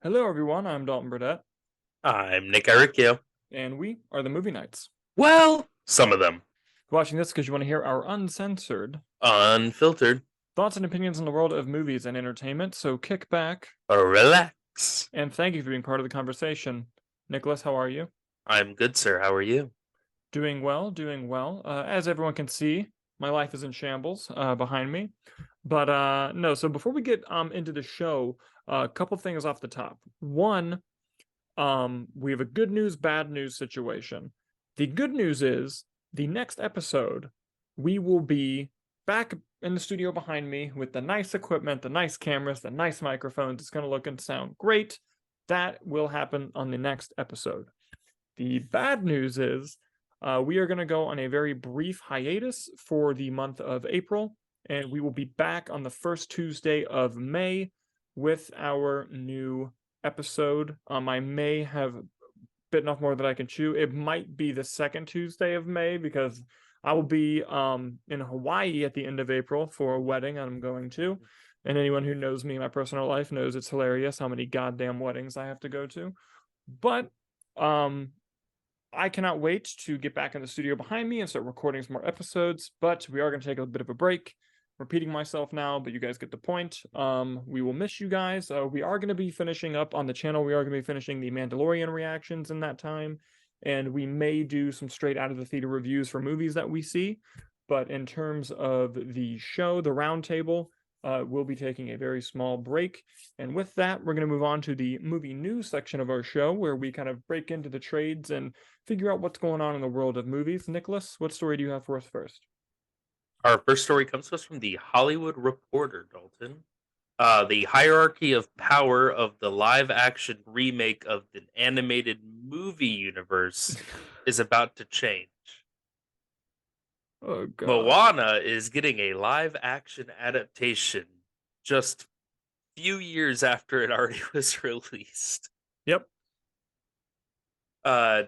Hello, everyone. I'm Dalton Burdett, I'm Nick Ericchio. and we are the Movie Nights. Well, some of them. You're watching this because you want to hear our uncensored Unfiltered. thoughts and opinions on the world of movies and entertainment. So kick back, Relax. and thank you for being part of the conversation. Nicholas, how are you? I'm good, sir. How are you? Doing well, doing well. As everyone can see, my life is in shambles behind me. But no, so before we get into the show, a couple things off the top. One, we have a good news, bad news situation. The good news is the next episode, we will be back in the studio behind me with the nice equipment, the nice cameras, the nice microphones. It's going to look and sound great. That will happen on the next episode. The bad news is we are going to go on a very brief hiatus for the month of April, and we will be back on the first Tuesday of May with our new episode. I may have bitten off more than I can chew. It might be the second Tuesday of May because I will be in Hawaii at the end of April for a wedding I'm going to. And anyone who knows me in my personal life knows it's hilarious how many goddamn weddings I have to go to. But I cannot wait to get back in the studio behind me and start recording some more episodes. But we are going to take a bit of a break. Repeating myself now, but you guys get the point. We will miss you guys. We are going to be finishing up on the channel. We are going to be finishing the Mandalorian reactions in that time, and we may do some straight out of the theater reviews for movies that we see. But in terms of the show, the Roundtable, we'll be taking a very small break. And with that, we're going to move on to the movie news section of our show, where we kind of break into the trades and figure out what's going on in the world of movies. Nicholas, what story do you have for us first? Our first story comes to us from the Hollywood Reporter, Dalton. The hierarchy of power of the live action remake of the animated movie universe is about to change. Oh, God. Moana is getting a live action adaptation just few years after it already was released. Yep. Uh,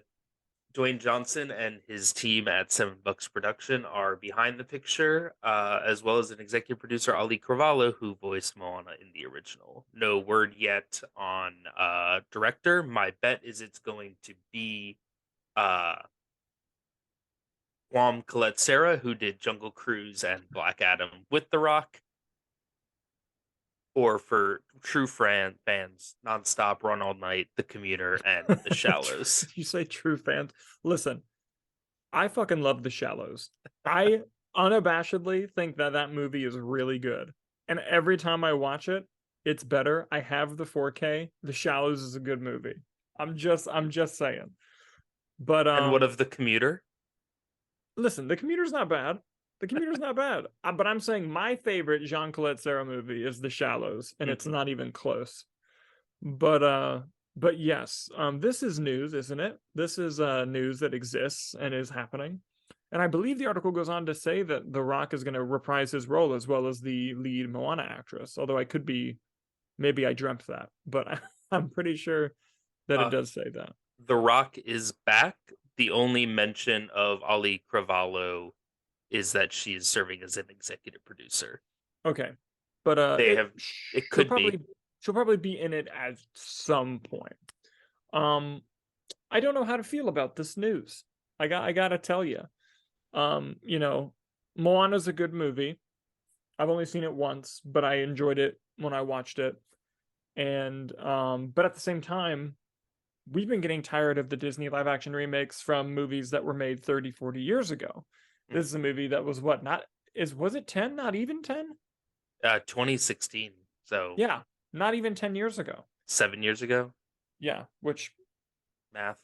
Dwayne Johnson and his team at Seven Bucks Production are behind the picture, as well as an executive producer, Ali Carvalho, who voiced Moana in the original. No word yet on director. My bet is it's going to be uh, Guam Colette Serra, who did Jungle Cruise and Black Adam with The Rock. Or for true fans, Nonstop, Run All Night, The Commuter, and The Shallows. You say true fans. Listen, I fucking love The Shallows. I unabashedly think that that movie is really good. And every time I watch it, it's better. I have the 4K. The Shallows is a good movie. I'm just saying. But And what of The Commuter? listen, The Commuter's not bad. The Commuter's not bad. But I'm saying my favorite Jean Colette Serra movie is The Shallows, and it's not even close. But yes, this is news, isn't it? This is news that exists and is happening. And I believe the article goes on to say that The Rock is going to reprise his role as well as the lead Moana actress. Although I could be, maybe I dreamt that, but I'm pretty sure that it does say that. The Rock is back. The only mention of Ali Carvalho is that she is serving as an executive producer. Okay, but It could be. she'll probably be in it at some point. Um, I don't know how to feel about this news. I gotta tell you. You know, Moana's a good movie. I've only seen it once, but I enjoyed it when I watched it. And but at the same time, we've been getting tired of the Disney live action remakes from movies that were made 30, 40 years ago. This is a movie that was what, not is was it 10? Not even 10? 2016. So Yeah, not even 10 years ago. 7 years ago. Yeah, which Math.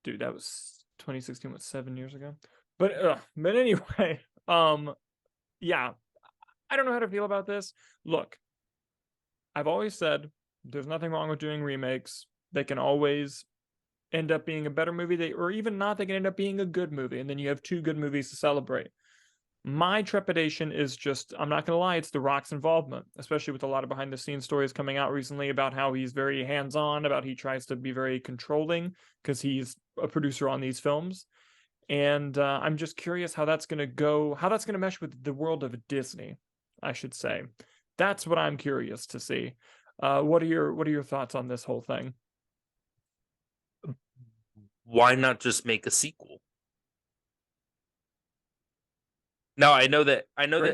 dude, that was 2016 was 7 years ago. But anyway, yeah, I don't know how to feel about this. Look, I've always said there's nothing wrong with doing remakes. They can always end up being a better movie, or even not, they can end up being a good movie, and then you have two good movies to celebrate. My trepidation is just, I'm not going to lie, it's The Rock's involvement, especially with a lot of behind the scenes stories coming out recently about how he's very hands on, about he tries to be very controlling because he's a producer on these films. And I'm just curious how that's going to go, how that's going to mesh with the world of Disney, I should say. That's what I'm curious to see. What are your thoughts on this whole thing? Why not just make a sequel? Now Great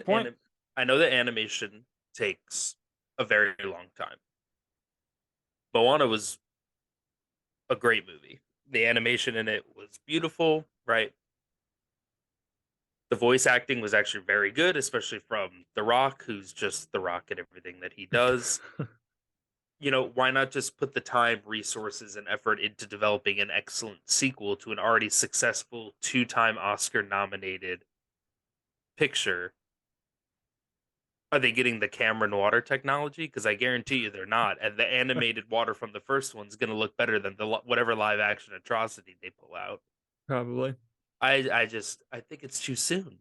point. I know that animation takes a very long time. Moana was a great movie. The animation in it was beautiful, right? The voice acting was actually very good, especially from The Rock, who's just The Rock at everything that he does. Why not just put the time, resources, and effort into developing an excellent sequel to an already successful two-time Oscar nominated picture? Are they getting the Cameron water technology? Because I guarantee you they're not. And the animated water from the first one's going to look better than whatever live action atrocity they pull out. Probably. I think it's too soon.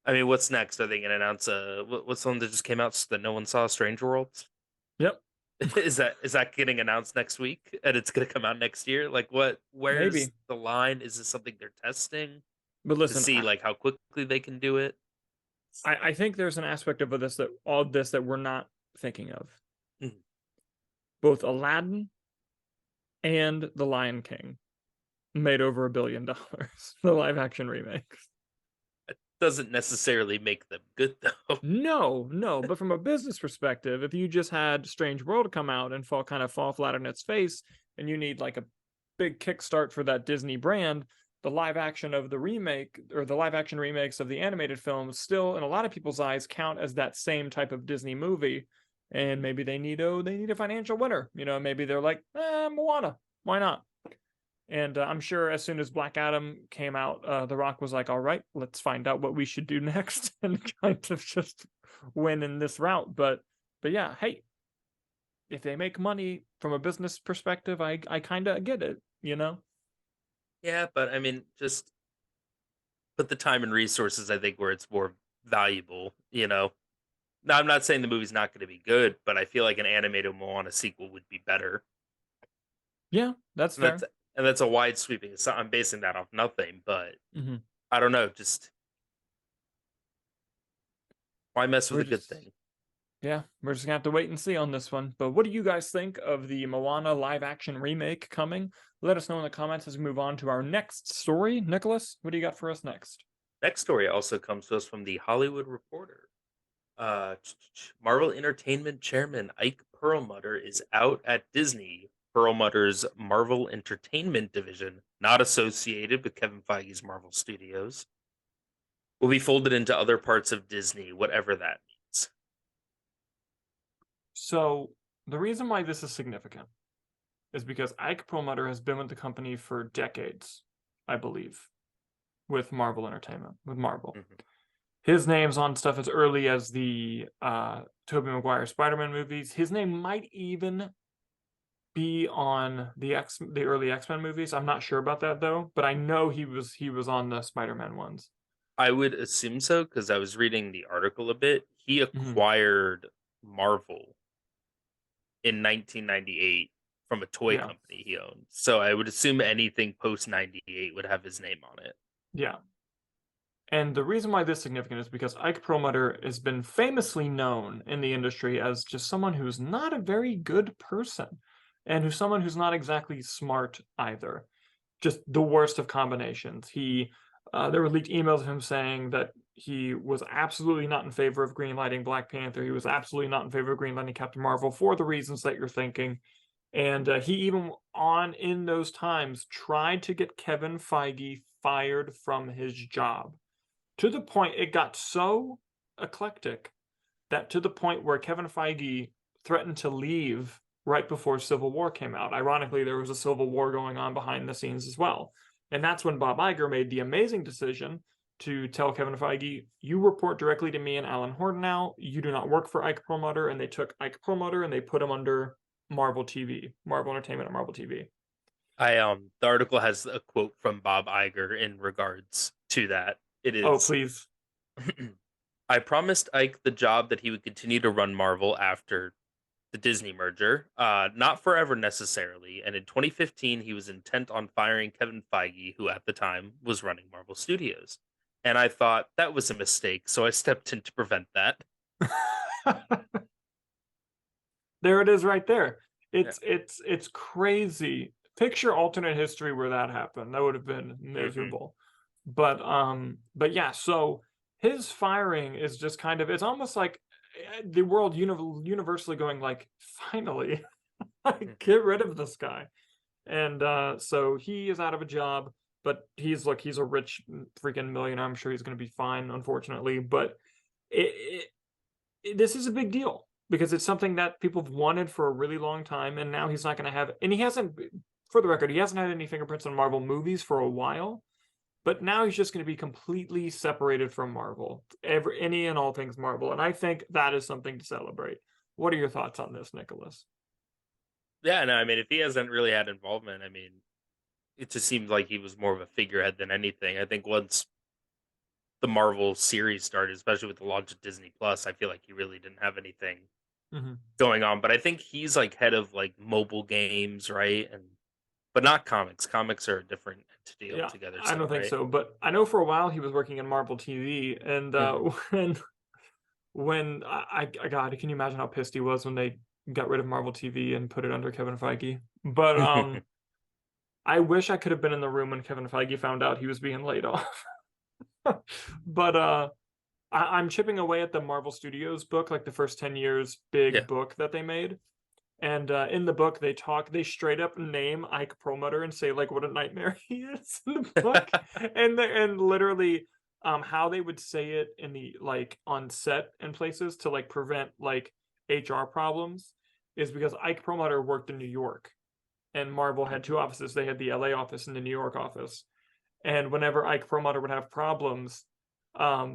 I mean, what's next? Are they going to announce what's the one that just came out that no one saw? Strange Worlds. Yep. Is that getting announced next week and it's going to come out next year? Like what? Where's Maybe. the line? Is this something they're testing But to listen, see like how quickly they can do it? I think there's an aspect of this that we're not thinking of. Mhm. Both Aladdin and The Lion King made over $1 billion. The live action remakes. Doesn't necessarily make them good though. No, but from a business perspective, if you just had Strange World come out and fall flat on its face, and you need like a big kickstart for that Disney brand, the live action of the remake or the live action remakes of the animated films still, in a lot of people's eyes, count as that same type of Disney movie. And maybe they need a financial winner. Maybe they're like, Moana, why not? And I'm sure as soon as Black Adam came out, The Rock was like, all right, let's find out what we should do next and kind of just win in this route. But yeah, hey, if they make money from a business perspective, I kind of get it, Yeah, but I mean, just put the time and resources, I think, where it's more valuable. Now, I'm not saying the movie's not going to be good, but I feel like an animated Moana sequel would be better. Yeah, that's And that's fair. and that's a wide sweeping. So I'm basing that off nothing, but Hmm. I don't know. Just why mess with We're a good just thing? Yeah, we're just gonna have to wait and see on this one. But what do you guys think of the Moana live action remake coming? Let us know in the comments as we move on to our next story. Nicholas, what do you got for us next? Next story also comes to us from the Hollywood Reporter. Marvel Entertainment chairman Ike Perlmutter is out at Disney. Perlmutter's Marvel Entertainment division, not associated with Kevin Feige's Marvel Studios, will be folded into other parts of Disney, whatever that means. So the reason why this is significant is because Ike Perlmutter has been with the company for decades, I believe, with Marvel Entertainment, with Marvel. Mhm. His name's on stuff as early as the Tobey Maguire Spider-Man movies. His name might even be on the early X-Men movies. I'm not sure about that though, but I know he was on the Spider-Man ones. I would assume so because I was reading the article a bit. He Mm-hmm. acquired Marvel in 1998 from a toy Yeah, company he owned. So I would assume anything post 98 would have his name on it. yeah. And the reason why this is significant is because Ike Perlmutter has been famously known in the industry as just someone who's not a very good person, and who's someone who's not exactly smart either. Just the worst of combinations. There were leaked emails of him saying that he was absolutely not in favor of greenlighting Black Panther. He was absolutely not in favor of greenlighting Captain Marvel for the reasons that you're thinking. And he even in those times tried to get Kevin Feige fired from his job, to the point it got so eclectic that to the point where Kevin Feige threatened to leave right before Civil War came out. Ironically, there was a Civil War going on behind the scenes as well. And that's when Bob Iger made the amazing decision to tell Kevin Feige, you report directly to me and Alan Horn now. You do not work for Ike Perlmutter. And they took Ike Perlmutter and they put him under Marvel TV, Marvel Entertainment and Marvel TV. The article has a quote from Bob Iger in regards to that. It Oh, is please. I promised Ike the job that he would continue to run Marvel after the Disney merger, not forever necessarily. And in 2015, he was intent on firing Kevin Feige, who at the time was running Marvel Studios. And I thought that was a mistake, so I stepped in to prevent that. There it is right there. Yeah. It's crazy. Picture alternate history where that happened. That would have been Hmm. miserable. But yeah, so his firing is just kind of, it's almost like the world universally going like, finally, Hmm. get rid of this guy. And so he is out of a job, but he's a rich freaking millionaire. I'm sure he's going to be fine, unfortunately. But it, this is a big deal because it's something that people have wanted for a really long time, and now he's not going to have. And he hasn't, for the record, he hasn't had any fingerprints on Marvel movies for a while. But now he's just going to be completely separated from Marvel, any and all things Marvel, and I think that is something to celebrate. What are your thoughts on this, Nicholas? Yeah, no, I mean, if he hasn't really had involvement, I mean, it just seems like he was more of a figurehead than anything. I think once the Marvel series started, especially with the launch of Disney Plus, I feel like he really didn't have anything Mm-hmm. going on. But I think he's like head of like mobile games, right? And but not comics. Comics are a different entity Yeah, altogether. I So, don't think right? so, but I know for a while he was working in Marvel TV, and Hmm. when God, can you imagine how pissed he was when they got rid of Marvel TV and put it under Kevin Feige? But I wish I could have been in the room when Kevin Feige found out he was being laid off. But I'm chipping away at the Marvel Studios book, like the first 10 years Yeah. big book that they made. And in the book, they straight up name Ike Perlmutter and say like what a nightmare he is in the book, and literally how they would say it in the like on set and places to like prevent like HR problems is because Ike Perlmutter worked in New York, and Marvel had two offices. They had the LA office and the New York office, and whenever Ike Perlmutter would have problems,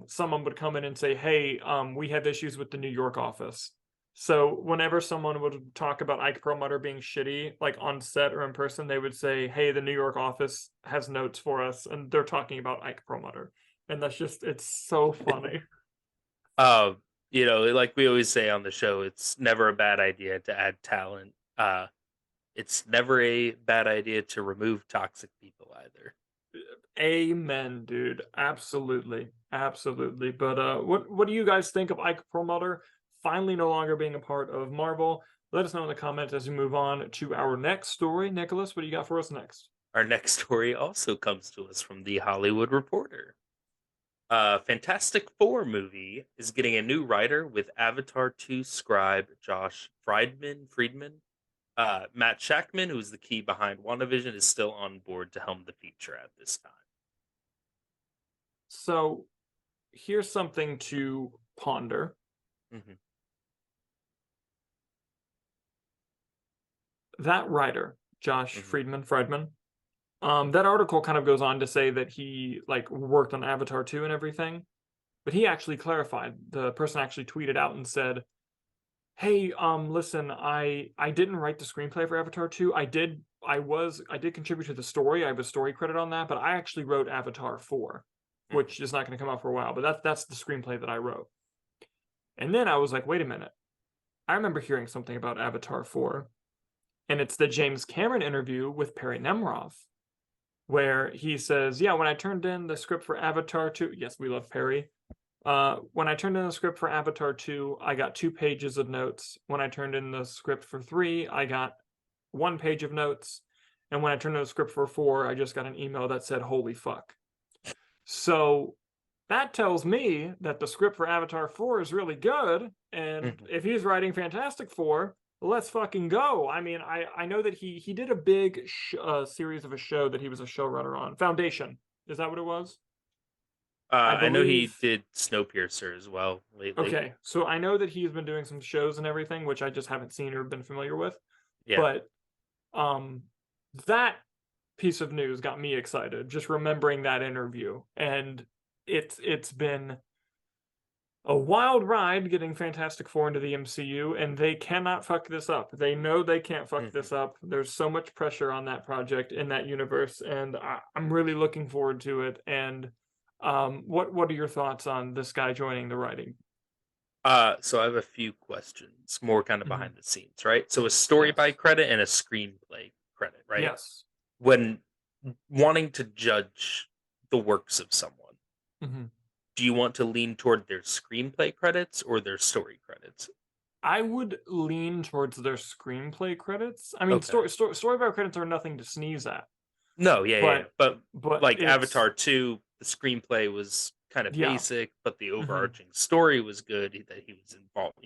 someone would come in and say, "Hey, we have issues with the New York office." So whenever someone would talk about Ike Perlmutter being shitty, like on set or in person, they would say, "Hey, the New York office has notes for us," and they're talking about Ike Perlmutter, and that's just it's so funny. um, like we always say on the show, it's never a bad idea to add talent. It's never a bad idea to remove toxic people either. Amen, dude. Absolutely, absolutely. But what do you guys think of Ike Perlmutter finally no longer being a part of Marvel? Let us know in the comments as we move on to our next story. Nicholas, what do you got for us next? Our next story also comes to us from the Hollywood Reporter. Fantastic Four movie is getting a new writer with Avatar 2 scribe Josh Friedman. Matt Shackman, who's the key behind WandaVision, is still on board to helm the feature at this time. So here's something to ponder. Hmm. That writer, Josh Hmm. Friedman, that article kind of goes on to say that he like worked on Avatar 2 and everything, but he actually clarified. The person actually tweeted out and said, hey, listen, I didn't write the screenplay for Avatar 2. I did contribute to the story. I have a story credit on that, but I actually wrote Avatar 4, Hmm. which is not going to come out for a while, but that's the screenplay that I wrote. And then I was like, wait a minute. I remember hearing something about Avatar 4, and it's the James Cameron interview with Perry Nemroff, where he says, yeah, when I turned in the script for Avatar 2, yes, we love Perry. When I turned in the script for Avatar 2, I got 2 pages of notes. When I turned in the script for 3, I got 1 page of notes. And when I turned in the script for 4, I just got an email that said, holy fuck. So that tells me that the script for Avatar 4 is really good. And Hmm. if he's writing Fantastic Four, let's fucking go. I mean, I know that he did a big series of a show that he was a showrunner on. Foundation. Is that what it was? I I know he believe. did Snowpiercer as well lately. Okay, so I know that he's been doing some shows and everything, which I just haven't seen or been familiar with. Yeah. But um, that piece of news got me excited just remembering that interview, and it's been a wild ride getting Fantastic Four into the MCU, and they cannot fuck this up. They know they can't fuck Hmm. this up. There's so much pressure on that project in that universe, and I'm really looking forward to it. And what are your thoughts on this guy joining the writing? So I have a few questions, more kind of Mhm. behind the scenes, right? So a story by Yes. credit and a screenplay credit, right? Yes. When wanting to judge the works of someone, Mhm. do you want to lean toward their screenplay credits or their story credits? I would lean towards their screenplay credits. I mean, Okay. storyboard credits are nothing to sneeze at, No, yeah. but But like it's Avatar 2, the screenplay was kind of yeah, basic, but the hmm overarching story was good that he was involved.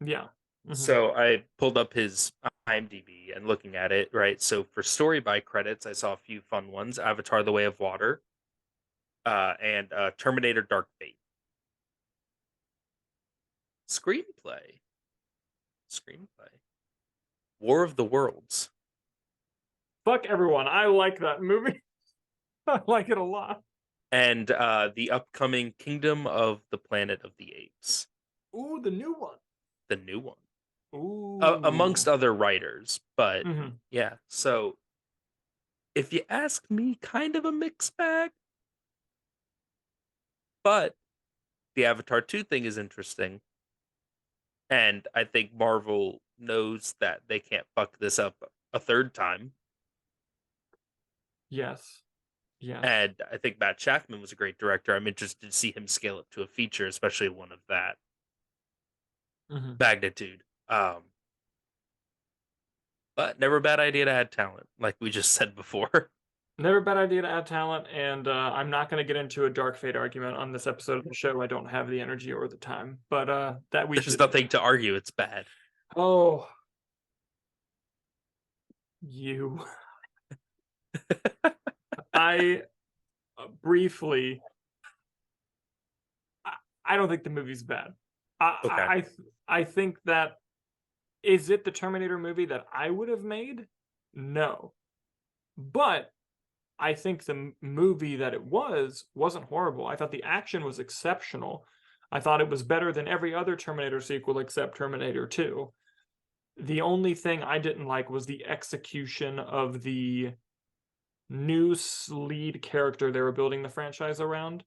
yeah, hmm So I pulled up his IMDb and looking at it, right? So for story by credits, I saw a few fun ones: Avatar: The Way of Water, and Terminator: Dark Fate. Screenplay, screenplay, War of the Worlds, fuck everyone. I like that movie. I like it a lot. and the upcoming Kingdom of the Planet of the Apes, Ooh, the new one. the new one, amongst Ooh. other writers. But hmm yeah, so if you ask me, kind of a mixed bag. But the Avatar 2 thing is interesting. And I think Marvel knows that they can't fuck this up a third time. Yes. Yes. And I think Matt Shackman was a great director. I'm interested to see him scale up to a feature, especially one of that hmm magnitude. But never a bad idea to add talent, like we just said before. Never a bad idea to add talent, and I'm not going to get into a Dark Fate argument on this episode of the show. I don't have the energy or the time, but that we There's should. nothing to argue, it's bad. Oh, you. I briefly. I don't think the movie's bad. Okay. I think that is it the Terminator movie that I would have made? No, but I think the movie that it wasn't horrible. I thought the action was exceptional. I thought it was better than every other Terminator sequel except Terminator 2. The only thing I didn't like was the execution of the new lead character they were building the franchise around.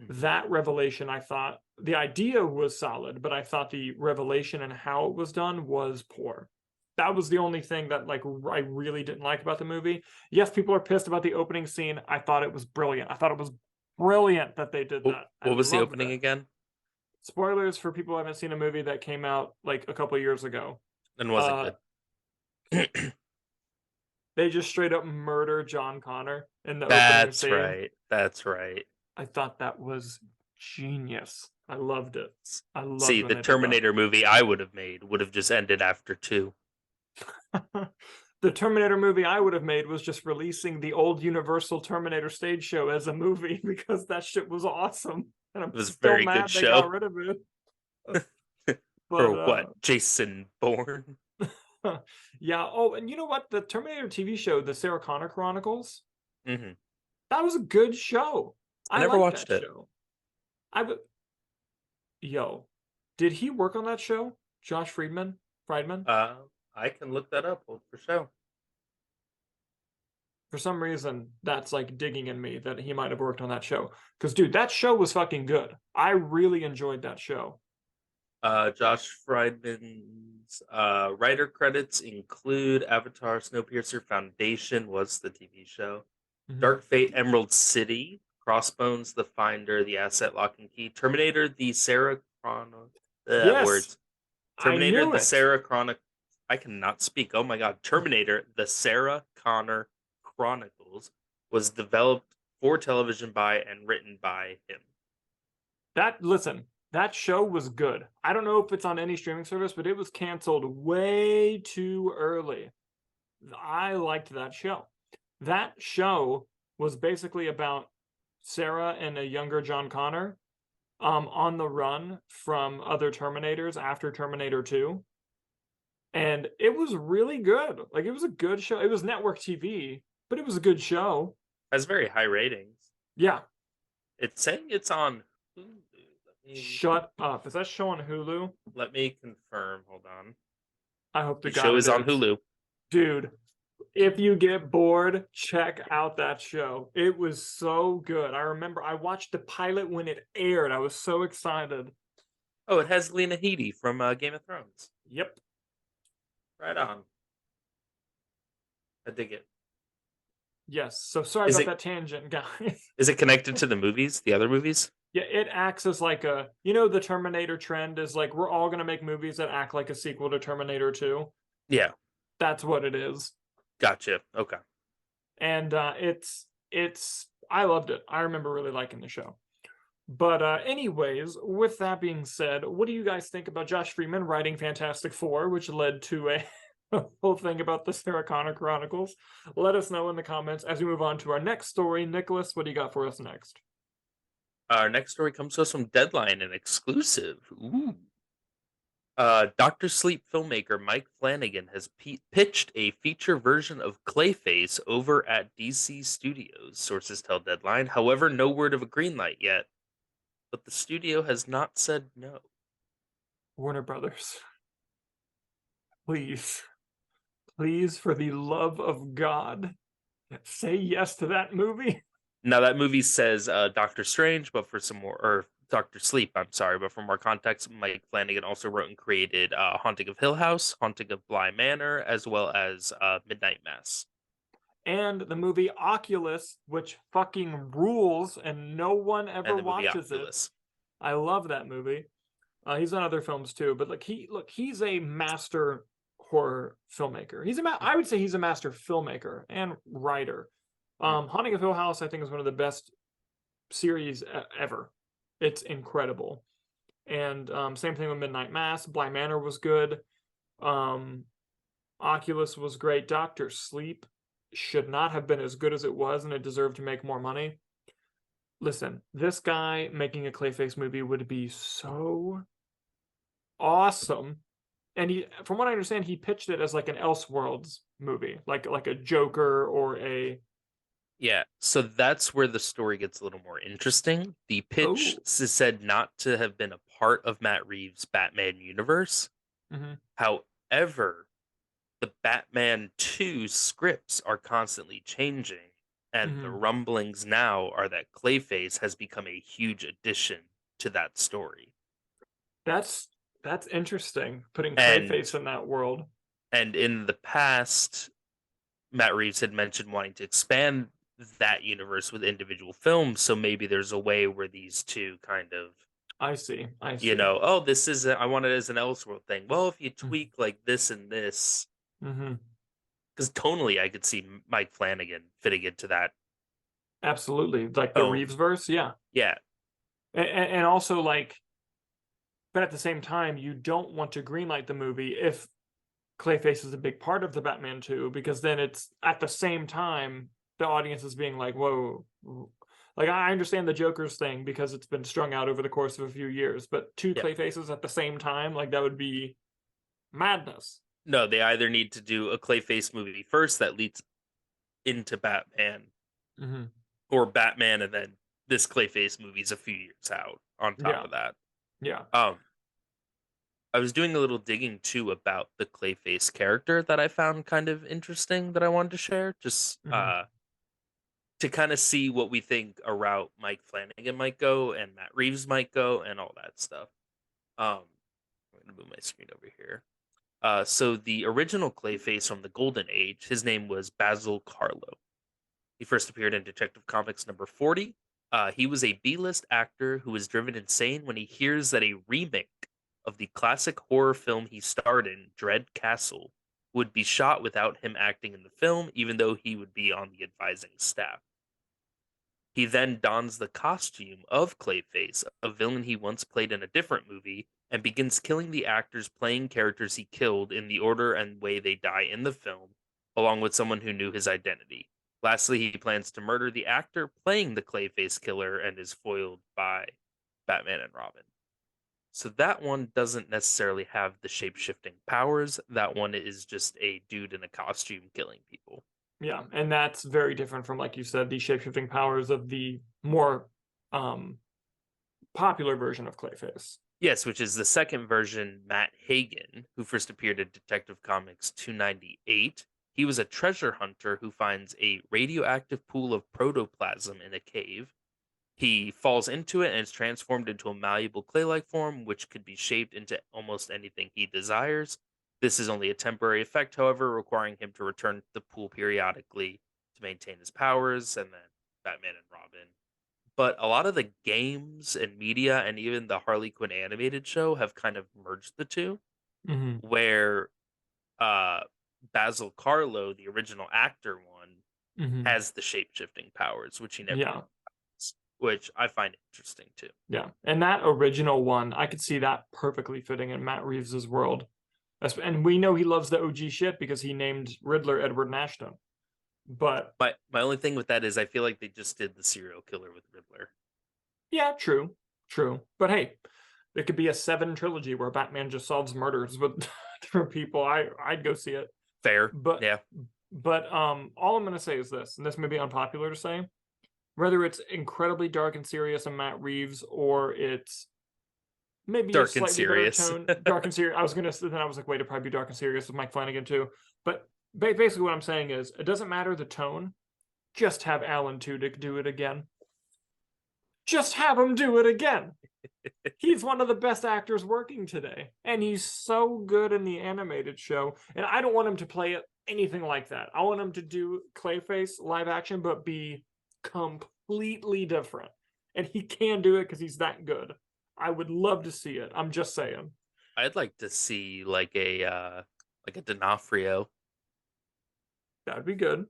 That revelation, I thought the idea was solid, but I thought the revelation and how it was done was poor. That was the only thing that like I really didn't like about the movie. Yes, people are pissed about the opening scene. I thought it was brilliant. I thought it was brilliant that they did that. I What was the loved opening that. again? Spoilers for people who haven't seen a movie that came out like a couple years ago. And was it Uh, good? they just straight up murder John Connor in the opening That's scene. right. That's right. I thought that was genius. I loved it. I loved See, when the they did that. Terminator movie I would have made would have just ended after 2. The Terminator movie I would have made was just releasing the old Universal Terminator stage show as a movie because that shit was awesome. And I'm It was a still very good mad they got show. rid of it. For But what? Jason Bourne? yeah. Oh, and you know what? The Terminator TV show, the Sarah Connor Chronicles, Hmm. that was a good show. I I never liked watched that it. show. I would yo, did he work on that show? Josh Friedman? Friedman? Uh, I can look that up for sure. For some reason, that's like digging in me that he might have worked on that show. Because, dude, that show was fucking good. I really enjoyed that show. Josh Friedman's writer credits include Avatar, Snowpiercer, Foundation was the TV show, Mhm. Dark Fate, Emerald City, Crossbones, The Finder, The Asset Lock and Key, Terminator, The Sarah Chrono, Yes, words, I Terminator, knew The it. Sarah Chronic. I cannot speak. Oh my god, Terminator, The Sarah Connor Chronicles was developed for television by and written by him. Listen, that show was good. I don't know if it's on any streaming service, but it was canceled way too early. I liked that show. That show was basically about Sarah and a younger John Connor on the run from other Terminators after Terminator 2. And it was really good. Like it was a good show. It was network TV, but it was a good show. Has very high ratings. Yeah. It's saying it's on Hulu. Shut up. Is that show on Hulu? Let me confirm. Hold on. I hope to The God show it is on is. Hulu. Dude, if you get bored, check out that show. It was so good. I remember I watched the pilot when it aired. I was so excited. Oh, it has Lena Headey from Game of Thrones. Yep. Right on. I dig it. Yes. So sorry Is about it that tangent, guys. is it connected to the movies, the other movies? Yeah, it acts as like a, you know, the Terminator trend is like we're all gonna make movies that act like a sequel to Terminator 2. Yeah, That's what it is. gotcha. Okay. And it's I loved it. I remember really liking the show. But anyways, with that being said, what do you guys think about Josh Friedman writing Fantastic Four, which led to a whole thing about the Sarah Connor Chronicles? Let us know in the comments as we move on to our next story. Nicholas, what do you got for us next? Our next story comes to us from Deadline and Exclusive. Ooh. Dr. Sleep filmmaker Mike Flanagan has pitched a feature version of Clayface over at DC Studios, sources tell Deadline. However, no word of a green light yet, but the studio has not said no. Warner Brothers, please, please, for the love of God, say yes to that movie. Now, that movie says Doctor Strange, but for some more, or Doctor Sleep, I'm sorry, but for more context, Mike Flanagan also wrote and created Haunting of Hill House, Haunting of Bly Manor, as well as Midnight Mass. And the movie Oculus, which fucking rules and no one ever And the movie watches it. Oculus. I love that movie. He's done other films too, but he's a master horror filmmaker. I would say he's a master filmmaker and writer. Haunting of Hill House, I think, is one of the best series ever. It's incredible. And same thing with Midnight Mass. Bly Manor was good. Oculus was great. Doctor Sleep should not have been as good as it was, and it deserved to make more money. Listen, this guy making a Clayface movie would be so awesome. And he, from what I understand, he pitched it as like an Elseworlds movie, like a Joker or a. Yeah, so that's where the story gets a little more interesting. The pitch Oh. is said not to have been a part of Matt Reeves' Batman universe. Mm-hmm. However, the Batman 2 scripts are constantly changing, and the Mm-hmm. rumblings now are that Clayface has become a huge addition to that story. That's interesting. Putting And Clayface in that world. and in the past, Matt Reeves had mentioned wanting to expand that universe with individual films, so maybe there's a way where these two kind of, I see. I see. oh, this is I want it as an Elseworld thing. Well, if you tweak like this and this, Mm-hmm. because tonally I could see Mike Flanagan fitting into that Absolutely, like the tone. Reeves verse, yeah. Yeah, And also like, but at the same time, you don't want to greenlight the movie if Clayface is a big part of the Batman 2, because then it's at the same time the audience is being like, whoa. Like, I understand the Joker's thing because it's been strung out over the course of a few years, but two yeah. Clayfaces at the same time, like, that would be madness. No, they either need to do a Clayface movie first that leads into Batman, Mm-hmm. or Batman and then this Clayface movie's a few years out on top Yeah, of that. yeah. I was doing a little digging too about the Clayface character that I found kind of interesting that I wanted to share, just Mm-hmm. to kind of see what we think a route Mike Flanagan might go and Matt Reeves might go and all that stuff. I'm gonna move my screen over here. So the original Clayface from the Golden Age, his name was Basil Carlo. He first appeared in Detective Comics number 40. He was a B-list actor who was driven insane when he hears that a remake of the classic horror film he starred in, Dread Castle, would be shot without him acting in the film, even though he would be on the advising staff. He then dons the costume of Clayface, a villain he once played in a different movie, and begins killing the actors playing characters he killed in the order and way they die in the film, along with someone who knew his identity. Lastly, he plans to murder the actor playing the Clayface killer and is foiled by Batman and Robin. So that one doesn't necessarily have the shape-shifting powers. That one is just a dude in a costume killing people. Yeah, and that's very different from, like you said, the shapeshifting powers of the more popular version of Clayface. Yes, which is the second version, Matt Hagen, who first appeared in Detective Comics 298. He was a treasure hunter who finds a radioactive pool of protoplasm in a cave. He falls into it and is transformed into a malleable clay-like form, which could be shaped into almost anything he desires. This is only a temporary effect, however, requiring him to return to the pool periodically to maintain his powers, and then Batman and Robin but a lot of the games and media and even the Harley Quinn animated show have kind of merged the two, Hmm. where uh Basil Carlo, the original actor one, Hmm. has the shape shifting powers, which he never Yeah. used, which I find interesting too. Yeah. And that original one, I could see that perfectly fitting in Matt Reeves's world. And we know he loves the OG shit because he named Riddler Edward Nashton. But My only thing with that is I feel like they just did the serial killer with Riddler. yeah, true. True. But hey, it could be a 7 trilogy where Batman just solves murders with different people. I'd go see it. Fair. But Yeah. all I'm gonna say is this, and this may be unpopular to say, whether it's incredibly dark and serious in Matt Reeves or it's maybe a Dark and slightly better serious. tone, dark and serious. Then I was like, wait, it'd probably be dark and serious with Mike Flanagan too. But basically, what I'm saying is, it doesn't matter the tone. Just have Alan Tudyk do it again. Just have him do it again. He's one of the best actors working today, and he's so good in the animated show. And I don't want him to play it anything like that. I want him to do Clayface live action, but be completely different. And he can do it because he's that good. I would love to see it. I'm just saying. I'd like to see like a D'Onofrio. That'd be good.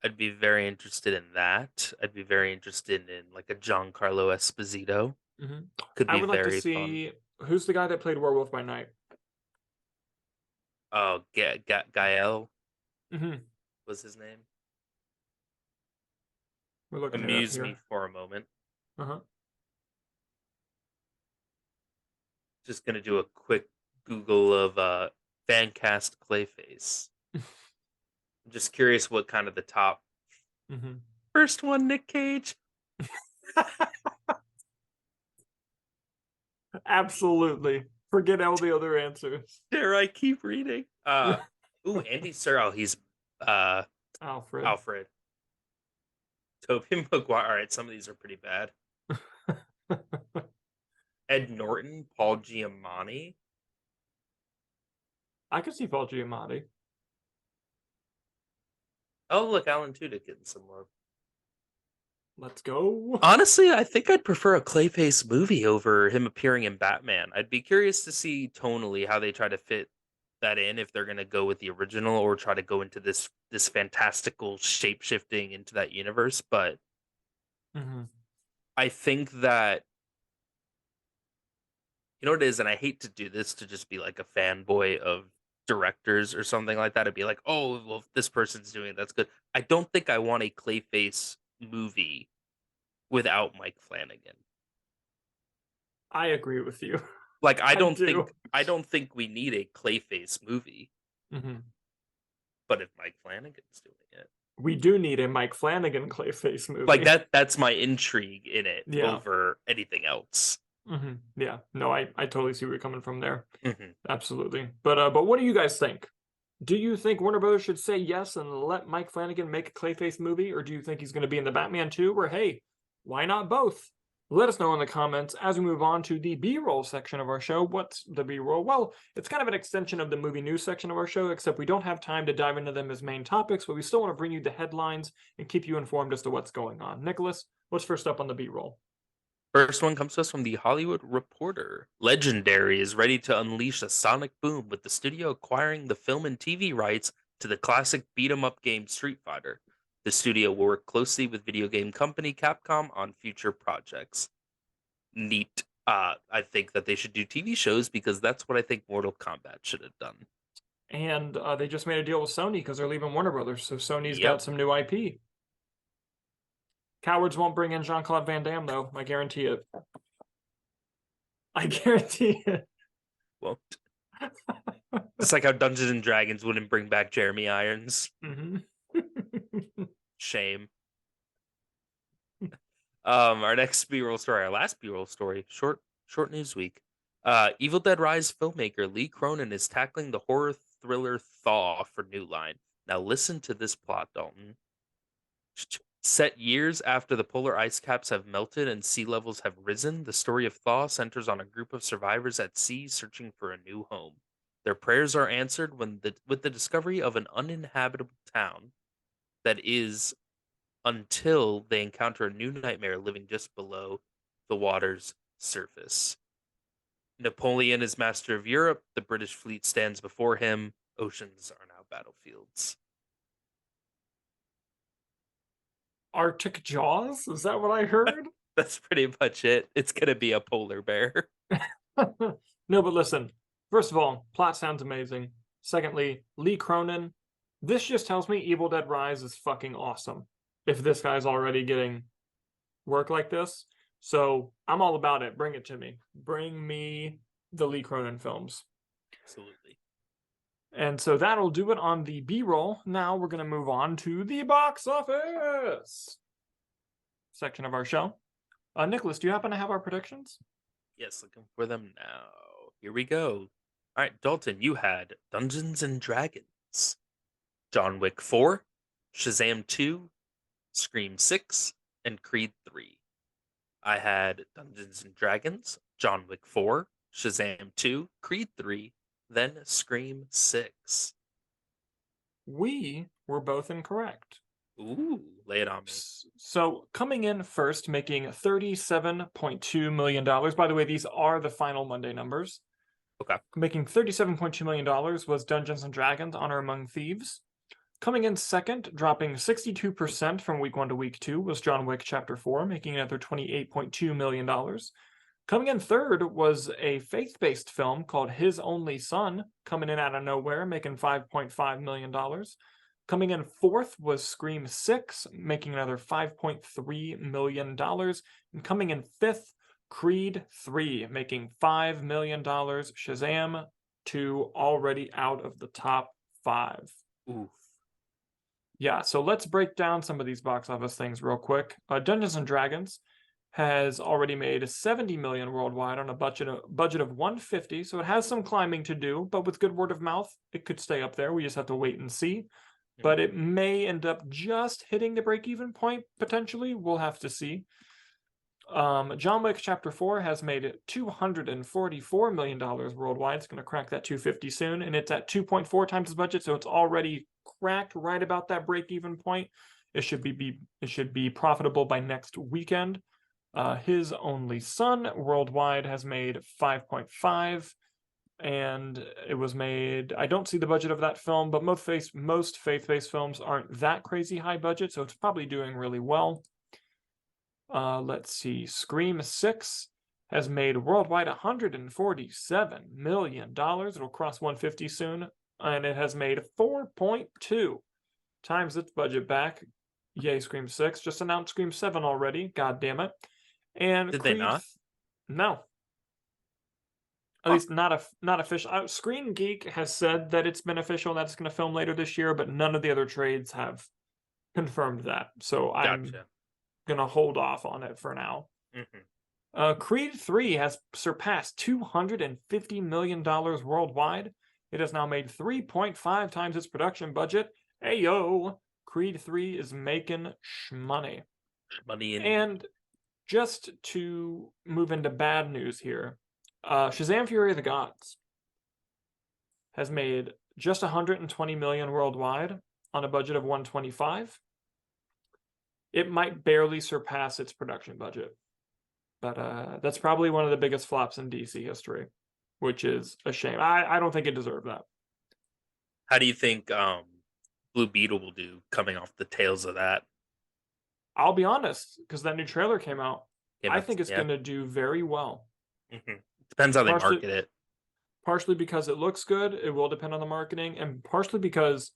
I'd be very interested in that. I'd be very interested in like a Giancarlo Esposito. Mm-hmm. Could I be would like to very fun. see who's the guy that played Werewolf by Night. Oh, Gael Mm-hmm. was his name. We're looking it up Amuse me here. for a moment. Uh-huh. Just gonna do a quick Google of fan cast Clayface. I'm just curious what kind of the top Mm-hmm. first one, Nick Cage. Absolutely. Forget all the other answers. Dare I keep reading? Ooh, Andy Serrell. He's Alfred. Alfred. Tobey Maguire. All right, some of these are pretty bad. Ed Norton, Paul Giamatti. I could see Paul Giamatti. Oh, look, Alan Tudyk getting some love. Let's go. Honestly, I think I'd prefer a Clayface movie over him appearing in Batman. I'd be curious to see tonally how they try to fit that in, if they're going to go with the original or try to go into this fantastical shape shifting into that universe. But Mm-hmm. I think that, you know what it is, and I hate to do this to just be like a fanboy of directors or something like that. I'd be like, oh, well, if this person's doing it, that's good. I don't think I want a Clayface movie without Mike Flanagan. I agree with you. Like I do. I don't think we need a Clayface movie, Mm-hmm. but if Mike Flanagan's doing it, We do need a Mike Flanagan Clayface movie. like that's my intrigue in it Yeah. over anything else. Mm-hmm. Yeah. No, I totally see where you're coming from there. Mm-hmm. Absolutely. But what do you guys think? Do you think Warner Brothers should say yes and let Mike Flanagan make a Clayface movie, or do you think he's going to be in the Batman 2? Or hey, why not both? Let us know in the comments as we move on to the B-roll section of our show. What's the B-roll? Well, it's kind of an extension of the movie news section of our show, except we don't have time to dive into them as main topics, but we still want to bring you the headlines and keep you informed as to what's going on. Nicholas, what's first up on the B-roll? First one comes to us from the Hollywood Reporter. Legendary is ready to unleash a sonic boom with the studio acquiring the film and TV rights to the classic beat 'em up game Street Fighter. The studio will work closely with video game company Capcom on future projects. Neat. I think that they should do TV shows because that's what I think Mortal Kombat should have done. And they just made a deal with Sony because they're leaving Warner Brothers, so Sony's Yep. got some new IP. Cowards won't bring in Jean-Claude Van Damme, though. I guarantee it. I guarantee it. Won't. It's like how Dungeons and Dragons wouldn't bring back Jeremy Irons. Mm-hmm. Shame. Our next B-roll story, our last B-roll story, short news week. Evil Dead Rise filmmaker Lee Cronin is tackling the horror thriller Thaw for New Line. Now listen to this plot, Dalton. Set years after the polar ice caps have melted and sea levels have risen, the story of Thaw centers on a group of survivors at sea searching for a new home. Their prayers are answered with the discovery of an uninhabitable town that is until they encounter a new nightmare living just below the water's surface. Napoleon is master of Europe. The British fleet stands before him. Oceans are now battlefields. Arctic Jaws? Is that what I heard? That's pretty much it. It's going to be a polar bear. No, but listen. First of all, plot sounds amazing. Secondly, Lee Cronin. This just tells me Evil Dead Rise is fucking awesome. If this guy's already getting work like this. So I'm all about it. Bring it to me. Bring me the Lee Cronin films. Absolutely. And so that'll do it on the B-roll. Now we're going to move on to the box office section of our show. Nicholas, do you happen to have our predictions? Yes, looking for them now. Here we go. All right, Dalton, you had Dungeons and Dragons, John Wick 4, Shazam 2, Scream 6, and Creed 3. I had Dungeons and Dragons, John Wick 4, Shazam 2, Creed 3, then Scream 6. We were both incorrect. Ooh, lay it on me. So coming in first, making $37.2 million. By the way, these are the final Monday numbers. Okay. Making $37.2 million was Dungeons and Dragons: Honor Among Thieves. Coming in second, dropping 62% from week 1 to week 2, was John Wick Chapter 4, making another $28.2 million. Coming in third was a faith-based film called His Only Son, coming in out of nowhere, making $5.5 million. Coming in fourth was Scream 6, making another $5.3 million. And coming in fifth, Creed 3, making $5 million. Shazam 2 already out of the top 5. Oof. Yeah, so let's break down some of these box office things real quick. Dungeons and Dragons has already made 70 million worldwide on a budget of 150, so it has some climbing to do, but with good word of mouth, it could stay up there. We just have to wait and see. But it may end up just hitting the break-even point, potentially. We'll have to see. John Wick Chapter 4 has made $244 million worldwide. It's going to crack that 250 soon, and it's at 2.4 times its budget, so it's already cracked right about that break-even point. It should be profitable by next weekend. His Only Son worldwide has made 5.5, and it was made, I don't see the budget of that film, but most faith-based films aren't that crazy high budget, so it's probably doing really well. Let's see, Scream 6 has made worldwide $147 million. It'll cross 150 soon, and it has made 4.2 times its budget back. Yay, Scream 6. Just announced Scream 7 already. God damn it. And Did Creed, they not? No. At least not official. Screen Geek has said that it's been official and that's going to film later this year, but none of the other trades have confirmed that. So I'm going to hold off on it for now. Creed 3 has surpassed $250 million worldwide. It has now made 3.5 times its production budget. Ayo! Creed 3 is making shmoney. And just to move into bad news here, Shazam! Fury of the Gods has made just $120 million worldwide on a budget of 125. It might barely surpass its production budget, but that's probably one of the biggest flops in DC history, which is a shame. I don't think it deserved that. How do you think Blue Beetle will do coming off the tails of that? I'll be honest, because that new trailer came out. I think it's going to do very well. Depends how they market it. Partially because it looks good. It will depend on the marketing. And partially because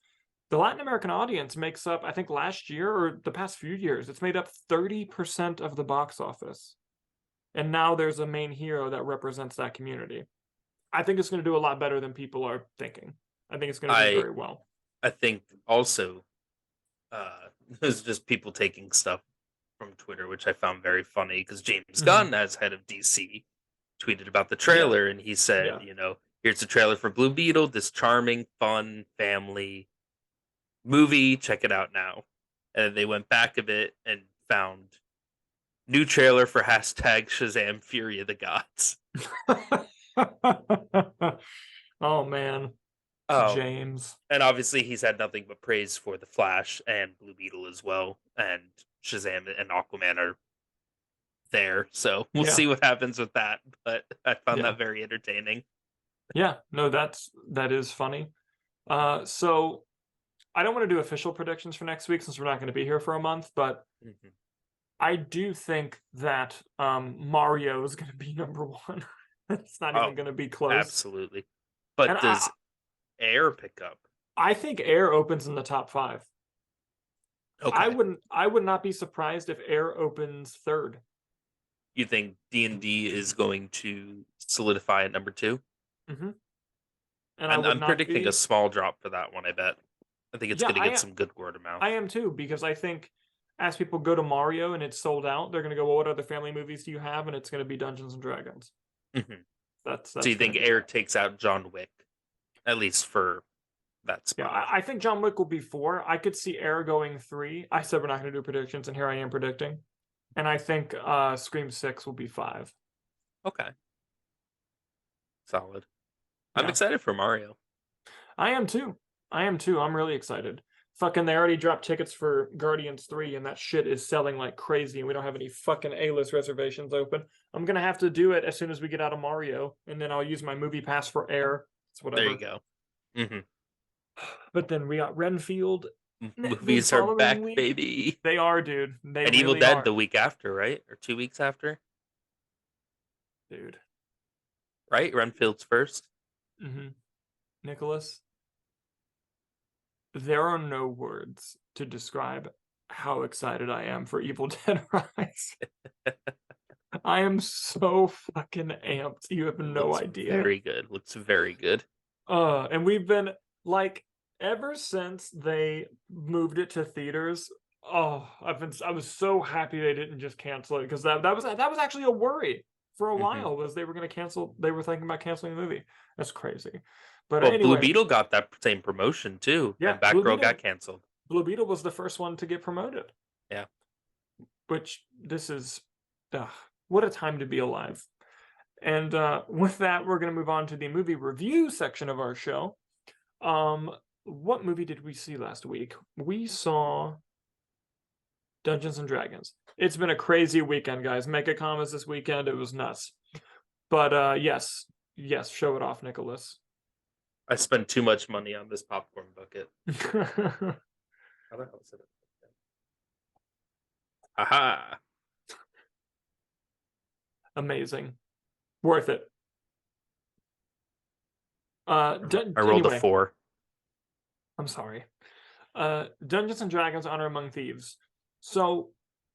the Latin American audience makes up, I think last year or the past few years, it's made up 30% of the box office. And now there's a main hero that represents that community. I think it's going to do a lot better than people are thinking. I think it's going to do very well. I think also there's just people taking stuff from Twitter, which I found very funny because James Gunn, as head of DC, tweeted about the trailer and he said, here's the trailer for Blue Beetle, this charming, fun family movie. Check it out now. And they went back a bit and found new trailer for hashtag Shazam Fury of the Gods. Oh, man. Um, James. and obviously he's had nothing but praise for the Flash and Blue Beetle as well, and Shazam and Aquaman are there. So we'll Yeah. see what happens with that. But I found Yeah. that very entertaining. Yeah. No, that is funny. So I don't want to do official predictions for next week since we're not going to be here for a month, but Mhm. I do think that Mario is going to be number one. It's not even Oh, going to be close. absolutely. And But does Air pick up? I think Air opens in the top five. Okay. I would not be surprised if Air opens third. You think D&D is going to solidify at number 2? Hmm. And I And would I'm not predicting a be. small drop for that one, I bet. I think it's Yeah, going to get some good word of mouth. I am too, because I think as people go to Mario and it's sold out, they're going to go, well, what other family movies do you have? And it's going to be Dungeons and Dragons. Mhm. That's So you going think to be Air that. takes out John Wick, at least for that Yeah, spot? I think John Wick will be 4. I could see Air going 3. I said we're not going to do predictions, and here I am predicting. And I think Scream 6 will be 5. Okay, solid. I'm Yeah, excited for Mario. I am too. I am too. I'm really excited. Fucking, they already dropped tickets for Guardians 3, and that shit is selling like crazy, and we don't have any fucking A-list reservations open. I'm gonna have to do it as soon as we get out of Mario, and then I'll use my movie pass for Air. It's There you whatever. go. Hmm. But then we got Renfield the Movies are following back, week. baby. They are, dude. They And Evil really Dead are, the week after, right? Or 2 weeks after, dude. right? Renfield's first. Mm-hmm. Nicholas, there are no words to describe how excited I am for Evil Dead Rise. I am so fucking amped. You have It no looks idea. very good. Looks very good. And we've been like ever since they moved it to theaters. Oh, I was so happy they didn't just cancel it, because that was actually a worry for a Hmm. while, was they were going to cancel. They were thinking about canceling the movie. That's crazy. But Well, Blue anyway, Beetle got that same promotion too, yeah, and Batgirl got canceled. Blue Beetle was the first one to get promoted. Yeah. Which this is, ugh, what a time to be alive. And with that, we're going to move on to the movie review section of our show. What movie did we see last week? We saw Dungeons and Dragons. It's been a crazy weekend, guys. MegaCon was this weekend. It was nuts. But yes, show it off, Nicholas. I spent too much money on this popcorn bucket. How the hell is it? Aha! Amazing. Worth it. I rolled a Anyway, 4. I'm sorry. Dungeons and Dragons: Honor Among Thieves. So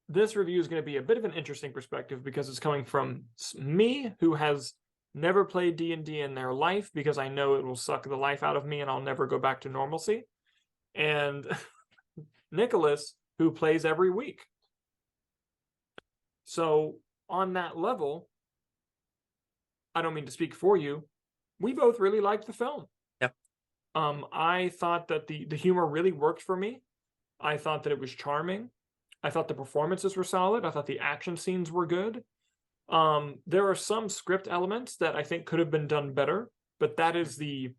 this review is going to be a bit of an interesting perspective, because it's coming from me, who has never played D&D in their life, because I know it will suck the life out of me and I'll never go back to normalcy, and Nicholas, who plays every week. So on that level, I don't mean to speak for you, we both really liked the film. Yeah. I thought that the humor really worked for me. I thought that it was charming. I thought the performances were solid. I thought the action scenes were good. There are some script elements that I think could have been done better, but that is the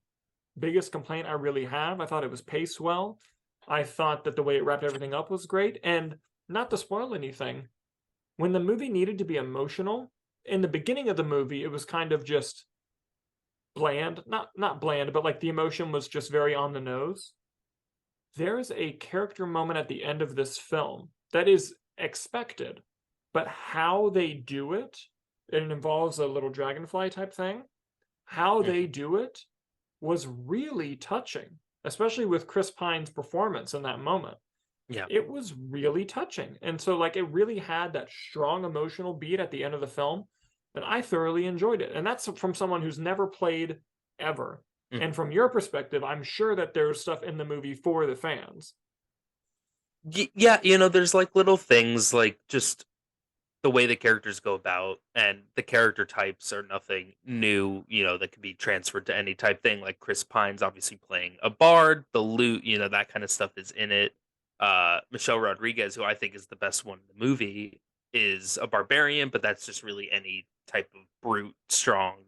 biggest complaint I really have. I thought it was paced well. I thought that the way it wrapped everything up was great. And not to spoil anything, when the movie needed to be emotional, in the beginning of the movie, it was kind of just bland. Not bland, but like the emotion was just very on the nose. There's a character moment at the end of this film that is expected, but how they do it, and it involves a little dragonfly type thing, how they do it was really touching, especially with Chris Pine's performance in that moment. Yeah. It was really touching. And so like it really had that strong emotional beat at the end of the film, and I thoroughly enjoyed it. And that's from someone who's never played ever. And from your perspective, I'm sure that there's stuff in the movie for the fans. Yeah, there's like little things like just the way the characters go about, and the character types are nothing new, that can be transferred to any type thing. Like Chris Pine's obviously playing a bard, the loot, that kind of stuff is in it. Michelle Rodriguez, who I think is the best one in the movie, is a barbarian, but that's just really any type of brute, strong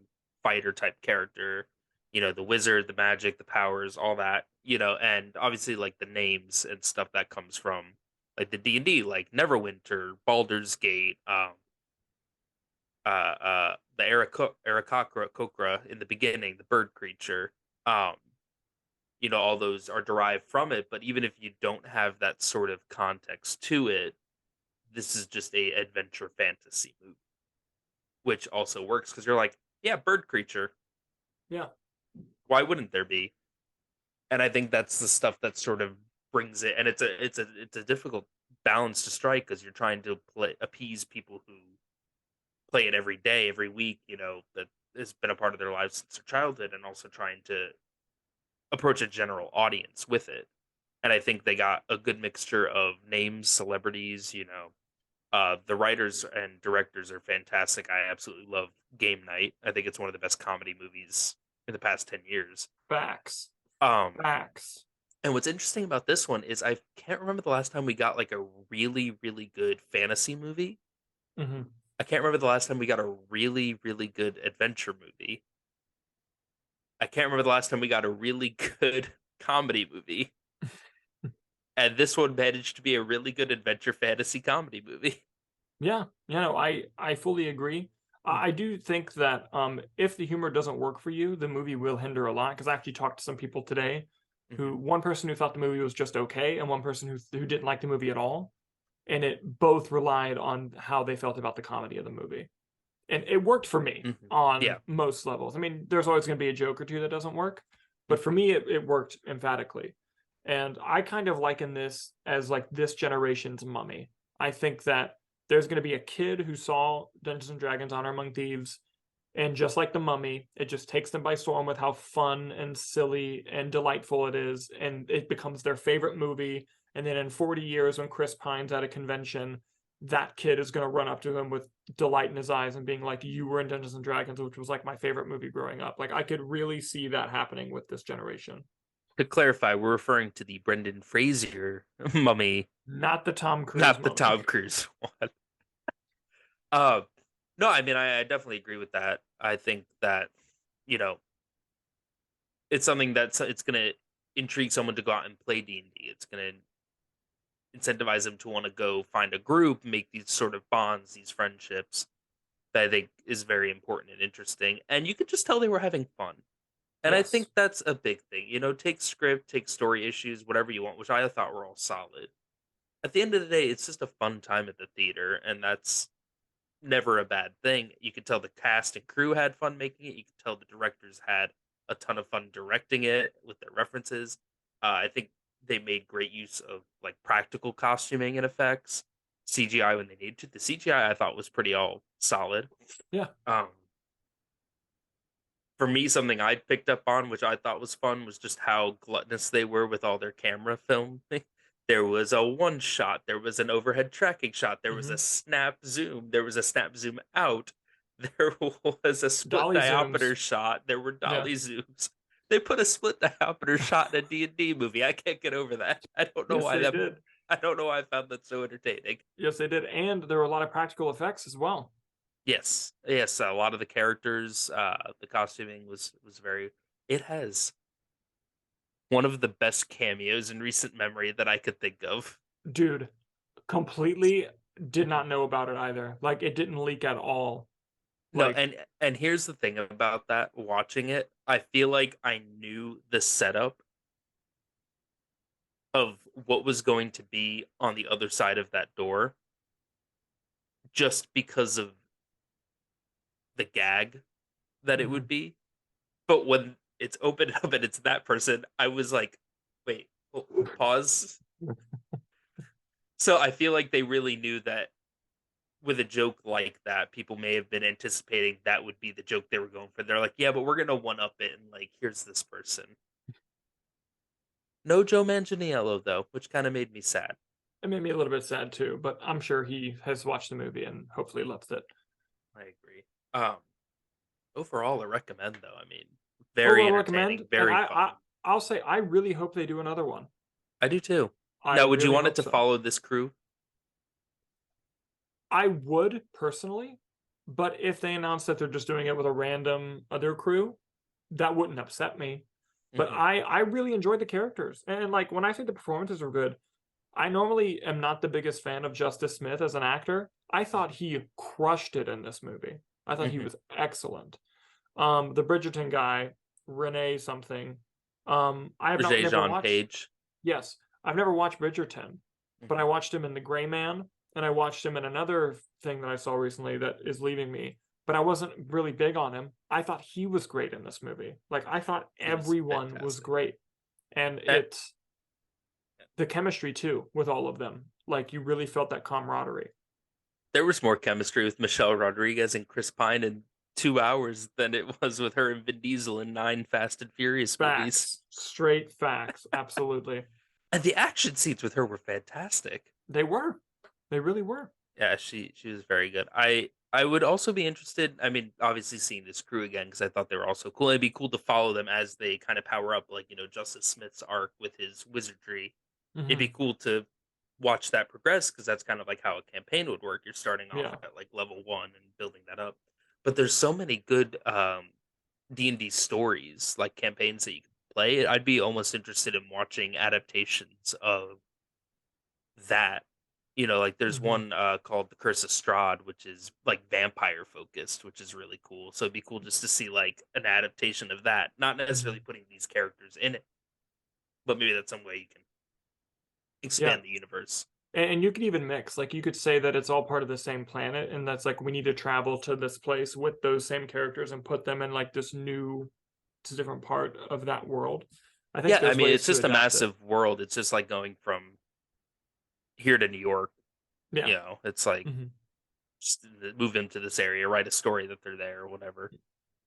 fighter type character. the wizard, the magic, the powers, all that, and obviously like the names and stuff that comes from like the D&D, like Neverwinter, Baldur's Gate, the Arakocra Kokra in the beginning, the bird creature. Um, all those are derived from it, but even if you don't have that sort of context to it, this is just a adventure fantasy movie, which also works because you're like, yeah, bird creature. Yeah. Why wouldn't there be? And I think that's the stuff that sort of brings it, and it's a difficult balance to strike because you're trying to appease people who play it every day, every week, that has been a part of their lives since their childhood, and also trying to approach a general audience with it. And I think they got a good mixture of names, celebrities, the writers and directors are fantastic. I absolutely love Game Night. I think it's one of the best comedy movies in the past 10 years. Facts. Um, Facts. and what's interesting about this one is I can't remember the last time we got like a really, really good fantasy movie. Hmm. I can't remember the last time we got a really, really good adventure movie. I can't remember the last time we got a really good comedy movie. And this one managed to be a really good adventure fantasy comedy movie. Yeah, I fully agree. I do think that if the humor doesn't work for you, the movie will hinder a lot. Because I actually talked to some people today, Mhm. who one person who thought the movie was just okay, and one person who didn't like the movie at all, and it both relied on how they felt about the comedy of the movie, and it worked for me Mhm. on Yeah. most levels. I mean, there's always going to be a joke or two that doesn't work, but for me, it worked emphatically. And I kind of liken this as like this generation's Mummy. I think that there's going to be a kid who saw Dungeons and Dragons: Honor Among Thieves, and just like the Mummy, it just takes them by storm with how fun and silly and delightful it is, and it becomes their favorite movie. And then in 40 years, when Chris Pine's at a convention, that kid is going to run up to him with delight in his eyes and being like, "You were in Dungeons and Dragons, which was like my favorite movie growing up." Like I could really see that happening with this generation. To clarify, we're referring to the Brendan Fraser mummy, Not the Tom Cruise not the Mummy. Tom Cruise one. Uh, no, I mean, I definitely agree with that. I think that, you know, it's something it's going to intrigue someone to go out and play D&D. It's going to incentivize them to want to go find a group, make these sort of bonds, these friendships that I think is very important and interesting. And you could just tell they were having fun. And I Yes. think that's a big thing. Take script, take story issues, whatever you want, which I thought were all solid. At the end of the day, it's just a fun time at the theater, and that's never a bad thing. You could tell the cast and crew had fun making it. You could tell the directors had a ton of fun directing it with their references. I think they made great use of like practical costuming and effects, CGI when they needed to. The CGI I thought was pretty all solid. Yeah. Um, for me, something I picked up on, which I thought was fun, was just how gluttonous they were with all their camera filming. There was a one shot, there was an overhead tracking shot, there was a Hmm. snap zoom, there was a snap zoom out, there was a split Dolly zooms. diopter shot, there were Yeah. dolly zooms. They put a split diopter shot in a D&D movie. I can't get over that. I don't know Yes, why they that did. I don't know why I found that so entertaining. Yes, they did. And there were a lot of practical effects as well. Yes. Yes, a lot of the characters, the costuming was very it has one of the best cameos in recent memory that I could think of. Dude, completely did not know about it either. Like it didn't leak at all. No, Like, and here's the thing about that, watching it, I feel like I knew the setup of what was going to be on the other side of that door just because of the gag that it would mhm. be. But when it's opened up and it's that person, I was like, wait, pause. So I feel like they really knew that with a joke like that, people may have been anticipating that would be the joke they were going for. They're like, yeah, but we're gonna one up it and like, here's this person. No Joe Manganiello though, which kind of made me sad. It made me a little bit sad too, but I'm sure he has watched the movie and hopefully loves it. I agree. Um, Overall, I recommend though. I mean, very Overall recommend, entertaining, and very fun. I'll say I really hope they do another one. I do too. I Now, would you really want it hope to so. follow this crew? I would personally, but if they announce that they're just doing it with a random other crew, that wouldn't upset me. But Mhm. I really enjoyed the characters. And like when I say the performances were good, I normally am not the biggest fan of Justice Smith as an actor. I thought he crushed it in this movie. I thought he Mhm. was excellent. The Bridgerton guy, Renee something. I have not Roger never Jean watched. Page. Yes, I've never watched Bridgerton, but I Mhm. watched him in The Gray Man, and I watched him in another thing that I saw recently that is leaving me. But I wasn't really big on him. I thought he was great in this movie. Like I thought He was everyone was fantastic. great, and Eh, it's the chemistry too with all of them. Like you really felt that camaraderie. there was more chemistry with Michelle Rodriguez and Chris Pine in 2 hours than it was with her and Vin Diesel in 9 Fast and Furious movies. Facts, straight facts, absolutely. And the action scenes with her were fantastic. They were, they really were. Yeah, she was very good. I would also be interested, I mean, obviously seeing this crew again because I thought they were also cool. It'd be cool to follow them as they kind of power up, like, Justice Smith's arc with his wizardry. It'd be Hmm. cool to watch that progress because that's kind of like how a campaign would work. You're starting off Yeah, at like level 1 and building that up. But there's so many good D&D stories, like campaigns that you can play. I'd be almost interested in watching adaptations of that. Like there's hmm, one called The Curse of Strahd, which is like vampire focused, which is really cool. So it'd be cool just to see like an adaptation of that, not necessarily hmm. putting these characters in it, but maybe that's some way you can Yeah. expand the universe. And you could even mix, like, you could say that it's all part of the same planet, and that's like we need to travel to this place with those same characters and put them in like this new, to different part of that world. I think Yeah, I there's mean ways it's to just a adapt it. massive world. It's just like going from here to New York. Yeah. It's like Hmm. just move them to this area, write a story that they're there or whatever.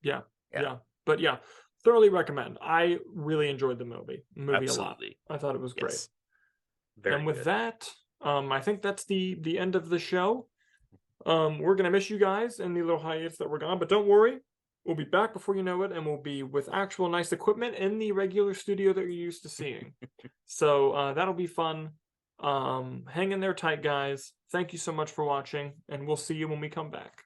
Yeah. Yeah, Yeah. But yeah, thoroughly recommend. I really enjoyed the movie a lot. absolutely. I thought it was great. Yes, And very with good. that, I think that's the end of the show. We're gonna miss you guys in the little hiatus that we're gone, but don't worry, we'll be back before you know it, and we'll be with actual nice equipment in the regular studio that you're used to seeing. So that'll be fun. Hang in there tight, guys. Thank you so much for watching, and we'll see you when we come back.